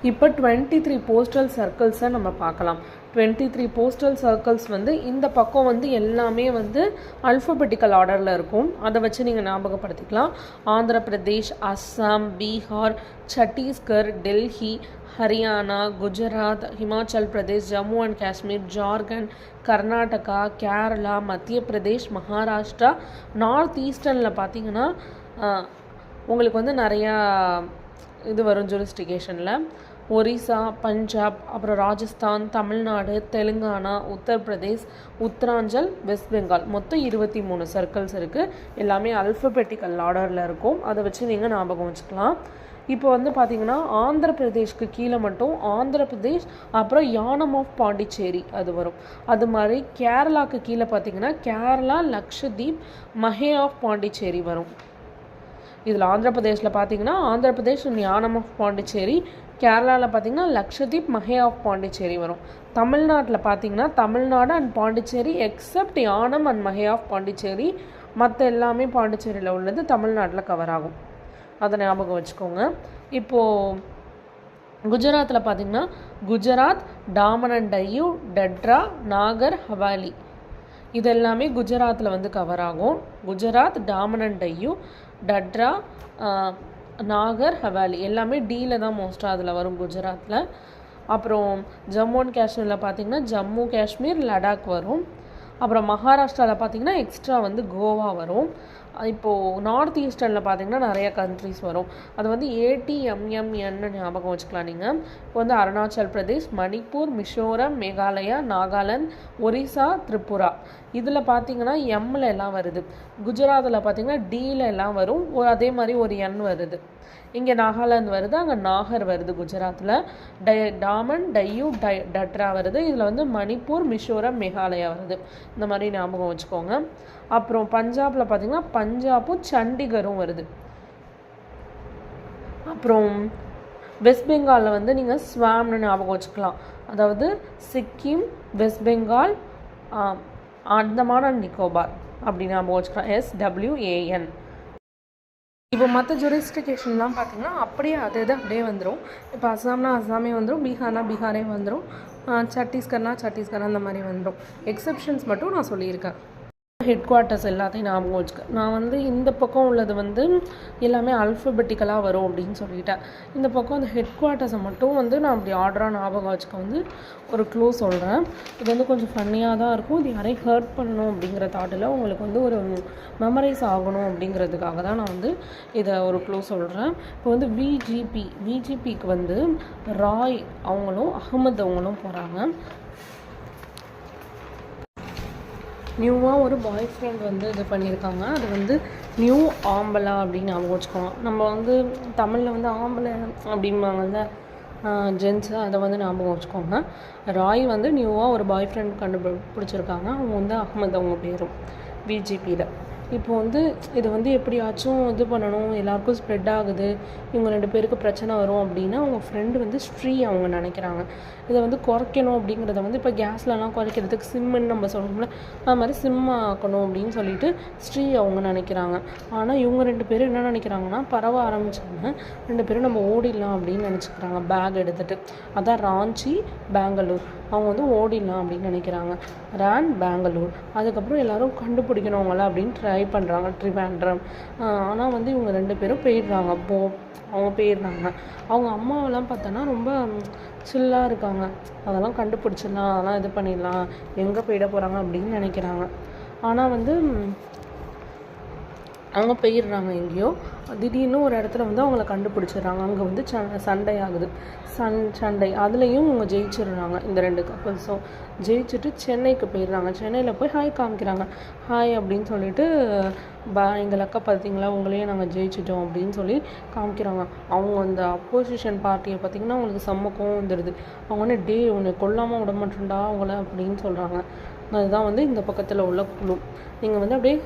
இப்போ 23 போஸ்டல் சர்க்கிள்ஸை நம்ம பார்க்கலாம். 23 போஸ்டல் சர்க்கிள்ஸ் வந்து இந்த பக்கம் வந்து எல்லாமே வந்து அல்ஃபபெட்டிக்கல் ஆர்டரில் இருக்கும். அதை வச்சு நீங்கள் ஞாபகப்படுத்திக்கலாம். ஆந்திர பிரதேஷ், அஸ்ஸாம், பீகார், சத்தீஸ்கர், டெல்லி, ஹரியானா, குஜராத், ஹிமாச்சல் பிரதேஷ், ஜம்மு அண்ட் காஷ்மீர், ஜார்க்கண்ட், கர்நாடகா, கேரளா, மத்திய பிரதேஷ், மகாராஷ்டிரா. நார்த் ஈஸ்டர்னில் பார்த்தீங்கன்னா உங்களுக்கு வந்து நிறையா இது வரும் ஜூரிஸ்டிகேஷனில். ஒரிசா, பஞ்சாப், அப்புறம் ராஜஸ்தான், தமிழ்நாடு, தெலுங்கானா, உத்தரப்பிரதேஷ், உத்தராஞ்சல், வெஸ்ட் பெங்கால். மொத்தம் 23 சர்க்கிள்ஸ் இருக்குது. எல்லாமே அல்ஃபபெட்டிக்கல் ஆர்டரில் இருக்கும். அதை வச்சு நீங்கள் ஞாபகம் வச்சுக்கலாம். இப்போ வந்து பார்த்திங்கன்னா ஆந்திர பிரதேஷ்க்கு கீழே மட்டும் ஆந்திர பிரதேஷ், அப்புறம் யானம் ஆஃப் பாண்டிச்சேரி அது வரும். அது மாதிரி கேரளாவுக்கு கீழே பார்த்திங்கன்னா கேரளா, லக்ஷதீப், மஹே ஆஃப் பாண்டிச்சேரி வரும். இதில் ஆந்திர பிரதேஷில் பார்த்தீங்கன்னா ஆந்திர பிரதேஷ் யானம் ஆஃப் பாண்டிச்சேரி, கேரளாவில் பார்த்தீங்கன்னா லக்ஷதீப், மஹே ஆஃப் பாண்டிச்சேரி வரும். தமிழ்நாட்டில் பார்த்தீங்கன்னா Tamil Nadu and Pondicherry except Yanam and Mahe of Pondicherry. மற்ற எல்லாமே பாண்டிச்சேரியில் உள்ளது தமிழ்நாட்டில் கவர் ஆகும். அதை ஞாபகம் வச்சுக்கோங்க. இப்போது குஜராத்தில் பார்த்தீங்கன்னா குஜராத், டாமன் அண்ட் டையூ, டட்ரா, நாகர் ஹவாலி. இது எல்லாமே குஜராத்தில் வந்து கவர் ஆகும். குஜராத், டாமன் அண்ட் டையூ, டட்ரா, நாகர் ஹவாலி எல்லாமே டீயில் தான் மோஸ்ட்டாக அதில் வரும் குஜராத்தில். அப்புறம் ஜம்மு அண்ட் காஷ்மீரில் பார்த்திங்கன்னா ஜம்மு காஷ்மீர், லடாக் வரும். அப்புறம் மகாராஷ்டிராவில் பார்த்திங்கன்னா எக்ஸ்ட்ரா வந்து கோவா வரும். இப்போது நார்த் ஈஸ்டர்னில் பார்த்திங்கன்னா நிறைய கண்ட்ரிஸ் வரும். அது வந்து ATMMN ஞாபகம் வச்சுக்கலாம் நீங்கள். இப்போ வந்து அருணாச்சல் பிரதேஷ், மணிப்பூர், மிசோரம், மேகாலயா, நாகாலாந்து, ஒரிசா, திரிபுரா. இதில் பார்த்திங்கன்னா எம்மில் எல்லாம் வருது. குஜராத்தில் பார்த்திங்கன்னா டீயில் எல்லாம் வரும். அதே மாதிரி ஒரு எண் வருது. இங்கே நாகாலாந்து வருது, அங்கே நாகர் வருது. குஜராத்தில் டாமன், டையூ, டட்ரா வருது. இதில் வந்து மணிப்பூர், மிசோரம், மேகாலயா வருது. இந்த மாதிரி ஞாபகம் வச்சுக்கோங்க. அப்புறம் பஞ்சாபில் பார்த்திங்கன்னா பஞ்சாபும் சண்டிகரும் வருது. அப்புறம் வெஸ்ட் பெங்காலில் வந்து நீங்கள் ஸ்வாம்னு ஞாபகம் வச்சுக்கலாம். அதாவது சிக்கிம், வெஸ்ட் பெங்கால், அந்தமான் அண்ட் நிக்கோபார் அப்படி ஞாபகம் வச்சுக்கலாம். SWAN. இப்போ மற்ற ஜூரிஸ்டிகேஷன்லாம் பார்த்திங்கன்னா அப்படியே அது அப்படியே வந்துடும். இப்போ அஸ்ஸாம்னா அஸ்ஸாமே வந்துடும், பீகார்னா பீகாரே வந்துடும், சத்தீஸ்கர்னா சத்தீஸ்கர் அந்த மாதிரி வந்துடும். எக்ஸப்ஷன்ஸ் மட்டும் நான் சொல்லியிருக்கேன். ஹெட் குவார்ட்டர்ஸ் எல்லாத்தையும் ஞாபகம் வச்சுக்க. நான் வந்து இந்த பக்கம் உள்ளது வந்து எல்லாமே அல்ஃபபெட்டிக்கலாக வரும் அப்படின்னு சொல்லிட்டேன். இந்த பக்கம் அந்த ஹெட் குவார்ட்டர்ஸை மட்டும் வந்து நான் அப்படி ஆர்டராக ஞாபகம் வச்சுக்க வந்து ஒரு க்ளூ சொல்கிறேன். இது வந்து கொஞ்சம் ஃபன்னியாக தான் இருக்கும். இது யாரையும் ஹர்ட் பண்ணணும் அப்படிங்கிற தாட்டில் உங்களுக்கு வந்து ஒரு மெமரைஸ் ஆகணும் அப்படிங்கிறதுக்காக தான் நான் வந்து இதை ஒரு க்ளூ சொல்கிறேன். இப்போ வந்து விஜிபிக்கு வந்து ராய் அவங்களும் அகமது அவங்களும் போகிறாங்க. நியூவாக ஒரு பாய் ஃப்ரெண்ட் வந்து இது பண்ணியிருக்காங்க. அது வந்து நியூ ஆம்பலா அப்படின்னு ஞாபகம் வச்சுக்கலாம். நம்ம வந்து தமிழில் வந்து ஆம்பளை அப்படிம்பாங்கல்ல ஜென்ஸு, அதை வந்து ஞாபகம் வச்சுக்கோங்க. ராய் வந்து நியூவாக ஒரு பாய் ஃப்ரெண்ட் கண்டுபிடிச்சிருக்காங்க. அவங்க வந்து அகமது அவங்க பேரும் விஜிபியில். இப்போ வந்து இது வந்து எப்படியாச்சும் இது பண்ணணும், எல்லாருக்கும் ஸ்ப்ரெட் ஆகுது, இவங்க 2 பேருக்கு பிரச்சனை வரும் அப்படின்னா அவங்க ஃப்ரெண்டு வந்து ஸ்ரீ அவங்க நினைக்கிறாங்க. இதை வந்து குறைக்கணும் அப்படிங்கிறத வந்து இப்போ கேஸ்லலாம் குறைக்கிறதுக்கு சிம்முன்னு நம்ம சொல்லணும்ல, அது மாதிரி சிம் ஆக்கணும் அப்படின்னு சொல்லிட்டு ஸ்ரீ அவங்க நினைக்கிறாங்க. ஆனால் இவங்க 2 பேரும் என்ன நினைக்கிறாங்கன்னா பரவ ஆரம்பித்தாங்க. 2 பேரும் நம்ம ஓடிடலாம் அப்படின்னு நினச்சிக்கிறாங்க பேக் எடுத்துகிட்டு. அதான் ராஞ்சி, பெங்களூர். அவங்க வந்து ஓடிடலாம் அப்படின்னு நினைக்கிறாங்க. பெங்களூர். அதுக்கப்புறம் எல்லோரும் கண்டுபிடிக்கணும் அவங்கள அப்படின்னு ட்ரை பண்ணுறாங்க, ட்ரிவாண்ட்ரம். ஆனால் வந்து இவங்க 2 பேரும் போயிடுறாங்க. அவங்க போயிடுறாங்க. அவங்க அம்மாவெல்லாம் பார்த்தோன்னா ரொம்ப சில்லாக இருக்காங்க. அதெல்லாம் கண்டுபிடிச்சிடலாம், அதெல்லாம் இது பண்ணிடலாம், எங்கே போயிட போகிறாங்க அப்படின்னு நினைக்கிறாங்க. ஆனால் வந்து அவங்க போயிடுறாங்க எங்கேயோ. திடீர்னு ஒரு இடத்துல வந்து அவங்கள கண்டுபிடிச்சிடுறாங்க. அங்கே வந்து சண்டை ஆகுது. சண்டை அதுலேயும் இவங்க ஜெயிச்சிடுறாங்க. இந்த 2 கப்பல்ஸும் ஜெயிச்சுட்டு சென்னைக்கு போயிடுறாங்க. சென்னையில் போய் ஹாய் காமிக்கிறாங்க. ஹாய் அப்படின்னு சொல்லிட்டு எங்கள் அக்கா பார்த்தீங்களா, உங்களையும் நாங்கள் ஜெயிச்சிட்டோம் அப்படின்னு சொல்லி காமிக்கிறாங்க. அவங்க அந்த அப்போசிஷன் பார்ட்டியை பார்த்திங்கன்னா அவங்களுக்கு செம்மக்கம் வந்துடுது. அவங்க வந்து உன்னை கொல்லாமல் விட மாட்டேன்டா அவங்கள அப்படின்னு சொல்கிறாங்க. அதுதான் வந்து இந்த பக்கத்தில் உள்ள குழு. நீங்கள் வந்து அப்படியே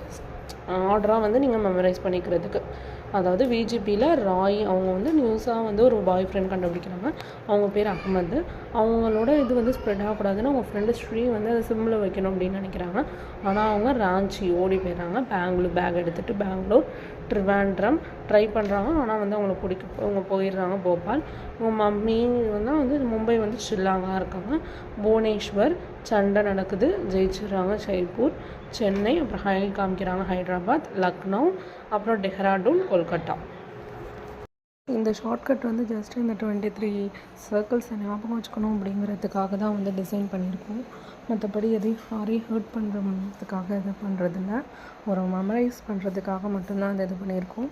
ஆர்டராக வந்து நீங்கள் மெமரைஸ் பண்ணிக்கிறதுக்கு. அதாவது விஜிபியில் ராய் அவங்க வந்து நியூஸாக வந்து ஒரு பாய் ஃப்ரெண்ட் கண்டுபிடிக்கிறாங்க. அவங்க பேர் அகமது. அவங்களோட இது வந்து ஸ்ப்ரெட் ஆகக்கூடாதுன்னு அவங்க ஃப்ரெண்டு ஸ்ரீ வந்து அதை சிம்மில் வைக்கணும் அப்படின்னு நினைக்கிறாங்க. ஆனால் அவங்க ராஞ்சி ஓடி போயிடுறாங்க. பெங்களூர் பேக் எடுத்துகிட்டு பெங்களூர். ட்ரிவாண்ட்ரம் ட்ரை பண்ணுறாங்க. ஆனால் வந்து அவங்கள அவங்க போயிடுறாங்க போபால். அவங்க மம்மி வந்து மும்பை வந்து ஷில்லாங்காக இருக்காங்க. புவனேஸ்வர் சண்டை நடக்குது, ஜெயிச்சிடுறாங்க. ஜெய்ப்பூர், சென்னை, அப்புறம் காமிக்கிறாங்க ஹைதராபாத், லக்னோ, அப்புறம் டெஹ்ராடூன், கொல்கட்டா. இந்த ஷார்ட்கட் வந்து ஜஸ்ட் இந்த 23 சர்க்கிள்ஸை ஞாபகம் வச்சுக்கணும் அப்படிங்கிறதுக்காக தான் வந்து டிசைன் பண்ணியிருக்கோம். மற்றபடி யாரையும் ஹர்ட் பண்ணுறதுக்காக இது பண்ணுறதில்ல, ஒரு மெமரைஸ் பண்ணுறதுக்காக மட்டும்தான் இது பண்ணியிருக்கோம்.